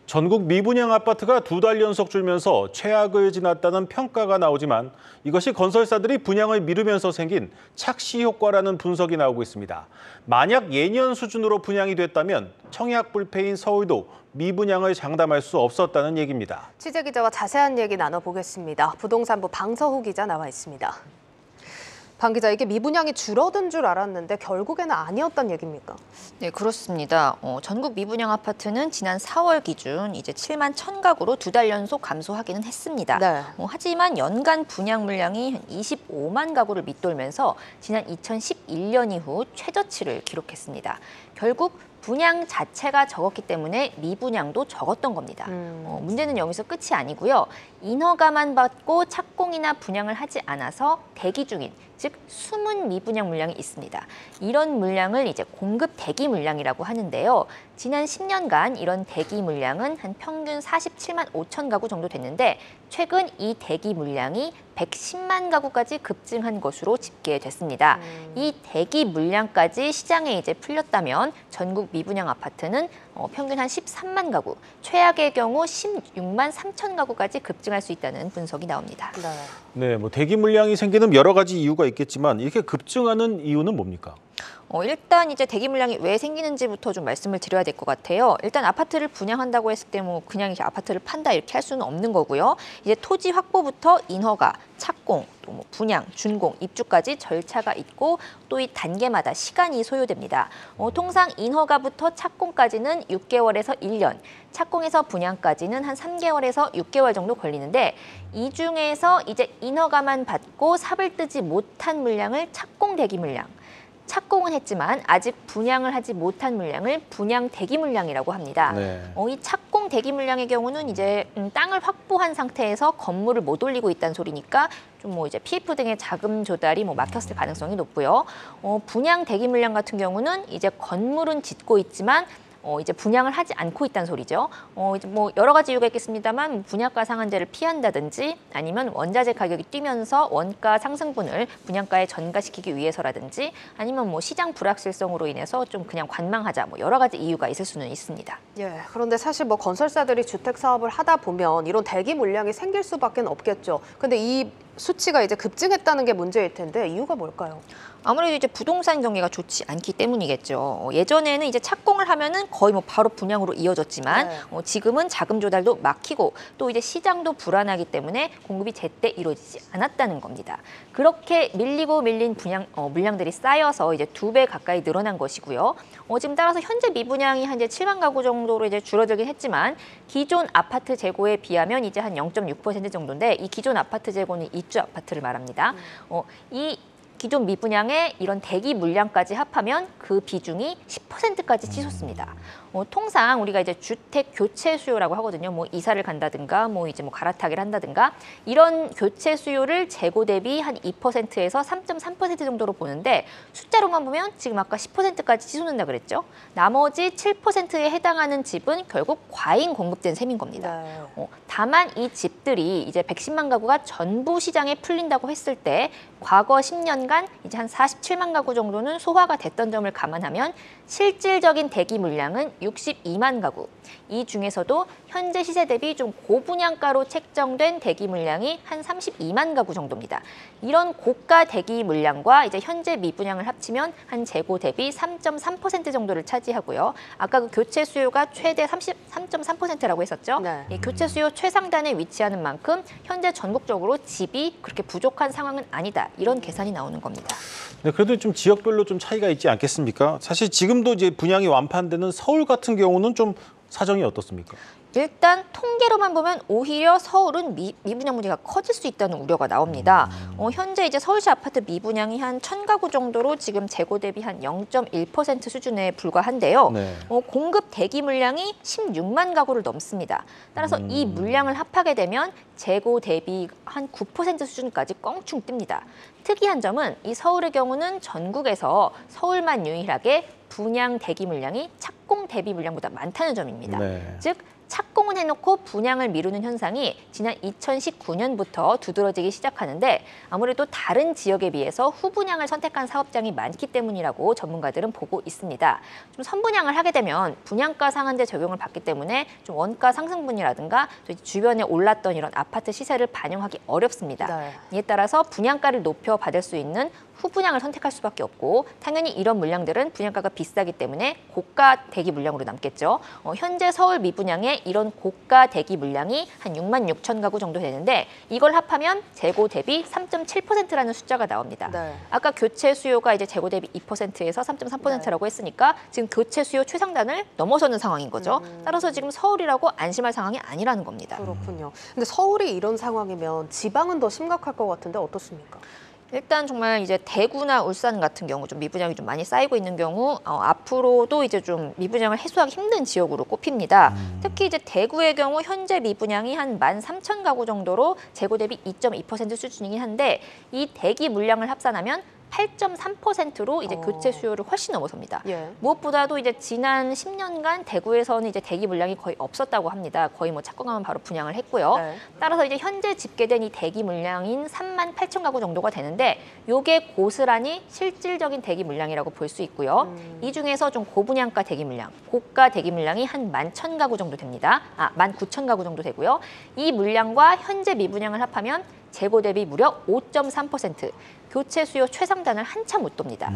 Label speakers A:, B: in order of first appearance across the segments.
A: 전국 미분양 아파트가 2달 연속 줄면서 최악을 지났다는 평가가 나오지만 이것이 건설사들이 분양을 미루면서 생긴 착시 효과라는 분석이 나오고 있습니다. 만약 예년 수준으로 분양이 됐다면 청약 불패인 서울도 미분양을 장담할 수 없었다는 얘기입니다.
B: 취재기자와 자세한 얘기 나눠보겠습니다. 부동산부 방서후 기자 나와 있습니다. 방 기자, 이게 미분양이 줄어든 줄 알았는데 결국에는 아니었단 얘기입니까?
C: 네, 그렇습니다. 전국 미분양 아파트는 지난 4월 기준 이제 7만 1,000가구로 2달 연속 감소하기는 했습니다.
B: 네.
C: 하지만 연간 분양 물량이 한 25만 가구를 밑돌면서 지난 2011년 이후 최저치를 기록했습니다. 결국 분양 자체가 적었기 때문에 미분양도 적었던 겁니다. 문제는 여기서 끝이 아니고요. 인허가만 받고 착공이나 분양을 하지 않아서 대기 중인, 즉 숨은 미분양 물량이 있습니다. 이런 물량을 이제 공급 대기 물량이라고 하는데요. 지난 10년간 이런 대기 물량은 한 평균 47만 5천 가구 정도 됐는데 최근 이 대기 물량이 110만 가구까지 급증한 것으로 집계됐습니다. 이 대기 물량까지 시장에 이제 풀렸다면 전국 미분양 아파트는 평균 한 13만 가구, 최악의 경우 16만 3천 가구까지 급증할 수 있다는 분석이 나옵니다.
A: 네, 대기 물량이 생기는 여러 가지 이유가 있겠지만 이렇게 급증하는 이유는 뭡니까?
C: 일단 이제 대기 물량이 왜 생기는지부터 좀 말씀을 드려야 될 것 같아요. 일단 아파트를 분양한다고 했을 때 그냥 이렇게 아파트를 판다 이렇게 할 수는 없는 거고요. 이제 토지 확보부터 인허가, 착공, 또 분양, 준공, 입주까지 절차가 있고 또 이 단계마다 시간이 소요됩니다. 통상 인허가부터 착공까지는 6개월에서 1년, 착공에서 분양까지는 한 3개월에서 6개월 정도 걸리는데 이 중에서 이제 인허가만 받고 삽을 뜨지 못한 물량을 착공 대기 물량, 착공은 했지만 아직 분양을 하지 못한 물량을 분양 대기 물량이라고 합니다.
A: 네.
C: 이 착공 대기 물량의 경우는 이제 땅을 확보한 상태에서 건물을 못 올리고 있다는 소리니까 좀 이제 PF 등의 자금 조달이 막혔을 가능성이 높고요. 분양 대기 물량 같은 경우는 이제 건물은 짓고 있지만 이제 분양을 하지 않고 있다는 소리죠. 이제 여러 가지 이유가 있겠습니다만 분양가 상한제를 피한다든지 아니면 원자재 가격이 뛰면서 원가 상승분을 분양가에 전가시키기 위해서라든지 아니면 시장 불확실성으로 인해서 좀 그냥 관망하자 여러 가지 이유가 있을 수는 있습니다.
B: 예, 그런데 사실 건설사들이 주택 사업을 하다 보면 이런 대기 물량이 생길 수밖에 없겠죠. 근데 이 수치가 이제 급증했다는 게 문제일 텐데 이유가 뭘까요?
C: 아무래도 이제 부동산 경기가 좋지 않기 때문이겠죠. 예전에는 이제 착공을 하면은 거의 바로 분양으로 이어졌지만
B: 네.
C: 지금은 자금 조달도 막히고 또 이제 시장도 불안하기 때문에 공급이 제때 이루어지지 않았다는 겁니다. 그렇게 밀리고 밀린 물량들이 쌓여서 이제 2배 가까이 늘어난 것이고요. 지금 따라서 현재 미분양이 한 이제 7만 가구 정도로 이제 줄어들긴 했지만 기존 아파트 재고에 비하면 이제 한 0.6% 정도인데 이 기존 아파트 재고는 입주 아파트를 말합니다. 이 기존 미분양에 이런 대기 물량까지 합하면 그 비중이 10%까지 치솟습니다. 통상 우리가 이제 주택 교체 수요라고 하거든요. 이사를 간다든가 이제 갈아타기를 한다든가 이런 교체 수요를 재고 대비 한 2%에서 3.3% 정도로 보는데 숫자로만 보면 지금 아까 10%까지 치솟는다 그랬죠. 나머지 7%에 해당하는 집은 결국 과잉 공급된 셈인 겁니다.
B: 네.
C: 다만 이 집들이 이제 110만 가구가 전부 시장에 풀린다고 했을 때 과거 10년간 이제 한 47만 가구 정도는 소화가 됐던 점을 감안하면 실질적인 대기 물량은 62만 가구. 이 중에서도 현재 시세 대비 좀 고분양가로 책정된 대기 물량이 한 32만 가구 정도입니다. 이런 고가 대기 물량과 이제 현재 미분양을 합치면 한 재고 대비 3.3% 정도를 차지하고요. 아까 그 교체 수요가 최대 3.3%라고 했었죠.
B: 네.
C: 이 교체 수요 최상단에 위치하는 만큼 현재 전국적으로 집이 그렇게 부족한 상황은 아니다. 이런 계산이 나오는 겁니다.
A: 네, 그래도 좀 지역별로 좀 차이가 있지 않겠습니까? 사실 지금도 이제 분양이 완판되는 서울 같은 경우는 좀 사정이 어떻습니까?
C: 일단 통계로만 보면 오히려 서울은 미분양 문제가 커질 수 있다는 우려가 나옵니다. 현재 이제 서울시 아파트 미분양이 한 1,000가구 정도로 지금 재고 대비 한 0.1% 수준에 불과한데요.
A: 네.
C: 공급 대기 물량이 16만 가구를 넘습니다. 따라서 이 물량을 합하게 되면 재고 대비 한 9% 수준까지 껑충 뜹니다. 특이한 점은 이 서울의 경우는 전국에서 서울만 유일하게 분양 대기 물량이 착공 대비 물량보다 많다는 점입니다.
A: 네.
C: 즉 착공은 해놓고 분양을 미루는 현상이 지난 2019년부터 두드러지기 시작하는데 아무래도 다른 지역에 비해서 후분양을 선택한 사업장이 많기 때문이라고 전문가들은 보고 있습니다. 좀 선분양을 하게 되면 분양가 상한제 적용을 받기 때문에 좀 원가 상승분이라든가 또 주변에 올랐던 이런 아파트 시세를 반영하기 어렵습니다.
B: 네.
C: 이에 따라서 분양가를 높여 받을 수 있는 후분양을 선택할 수밖에 없고 당연히 이런 물량들은 분양가가 비싸기 때문에 고가 대기 물량으로 남겠죠. 현재 서울 미분양의 이런 고가 대기 물량이 한 6만 6천 가구 정도 되는데 이걸 합하면 재고 대비 3.7%라는 숫자가 나옵니다.
B: 네.
C: 아까 교체 수요가 이제 재고 대비 2%에서 3.3%라고 했으니까 지금 교체 수요 최상단을 넘어서는 상황인 거죠. 따라서 지금 서울이라고 안심할 상황이 아니라는 겁니다.
B: 그렇군요. 근데 서울이 이런 상황이면 지방은 더 심각할 것 같은데 어떻습니까?
C: 일단 정말 이제 대구나 울산 같은 경우 좀 미분양이 좀 많이 쌓이고 있는 경우 앞으로도 이제 좀 미분양을 해소하기 힘든 지역으로 꼽힙니다. 특히 이제 대구의 경우 현재 미분양이 한 13,000가구 정도로 재고 대비 2.2% 수준이긴 한데 이 대기 물량을 합산하면 8.3%로 이제 교체 수요를 훨씬 넘어섭니다.
B: 예.
C: 무엇보다도 이제 지난 10년간 대구에서는 이제 대기 물량이 거의 없었다고 합니다. 거의 뭐 착공하면 바로 분양을 했고요.
B: 네.
C: 따라서 이제 현재 집계된 이 대기 물량인 3만 8천 가구 정도가 되는데 이게 고스란히 실질적인 대기 물량이라고 볼 수 있고요. 이 중에서 좀 고분양가 대기 물량, 고가 대기 물량이 한 11,000 가구 정도 됩니다. 19,000 가구 정도 되고요. 이 물량과 현재 미분양을 합하면 재고 대비 무려 5.3%, 교체 수요 최상단을 한참 못 돕니다.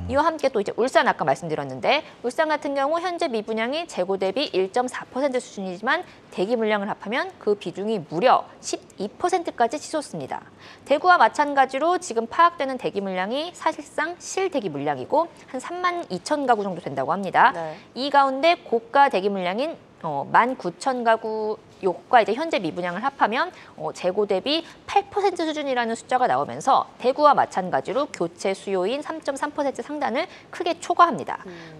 C: 이와 함께 또 이제 울산 아까 말씀드렸는데 울산 같은 경우 현재 미분양이 재고 대비 1.4% 수준이지만 대기 물량을 합하면 그 비중이 무려 12%까지 치솟습니다. 대구와 마찬가지로 지금 파악되는 대기 물량이 사실상 실대기 물량이고 한 3만 2천 가구 정도 된다고 합니다.
B: 네.
C: 이 가운데 고가 대기 물량인 19,000가구 요과 이제 현재 미분양을 합하면 재고 대비 8% 수준이라는 숫자가 나오면서 대구와 마찬가지로 교체 수요인 3.3% 상단을 크게 초과합니다.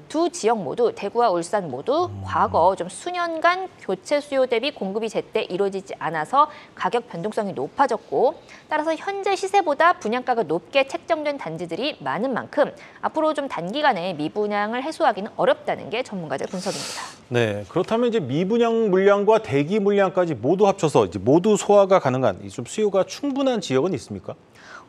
C: 두 지역 모두 대구와 울산 모두 과거 좀 수년간 교체 수요 대비 공급이 제때 이루어지지 않아서 가격 변동성이 높아졌고 따라서 현재 시세보다 분양가가 높게 책정된 단지들이 많은 만큼 앞으로 좀 단기간에 미분양을 해소하기는 어렵다는 게 전문가들 분석입니다.
A: 네, 그렇다면 이제 미분양 물량과 대기 물량까지 모두 합쳐서 이제 모두 소화가 가능한 좀 수요가 충분한 지역은 있습니까?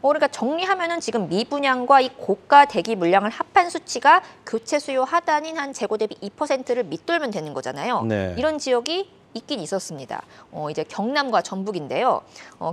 C: 그러니까 정리하면은 지금 미분양과 이 고가 대기 물량을 합한 수치가 교체 수요 하단인 한 재고 대비 2%를 밑돌면 되는 거잖아요.
A: 네.
C: 이런 지역이 있긴 있었습니다. 이제 경남과 전북인데요.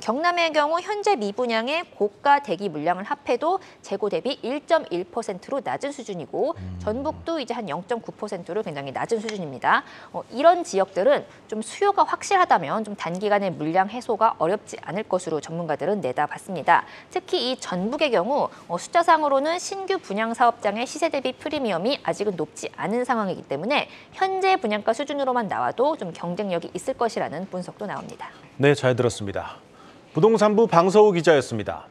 C: 경남의 경우 현재 미분양의 고가 대기 물량을 합해도 재고 대비 1.1%로 낮은 수준이고 전북도 이제 한 0.9%로 굉장히 낮은 수준입니다. 이런 지역들은 좀 수요가 확실하다면 좀 단기간에 물량 해소가 어렵지 않을 것으로 전문가들은 내다봤습니다. 특히 이 전북의 경우 숫자상으로는 신규 분양 사업장의 시세 대비 프리미엄이 아직은 높지 않은 상황이기 때문에 현재 분양가 수준으로만 나와도 좀 경쟁력이 있을 것이라는 분석도 나옵니다.
A: 네, 잘 들었습니다. 부동산부 방서우 기자였습니다.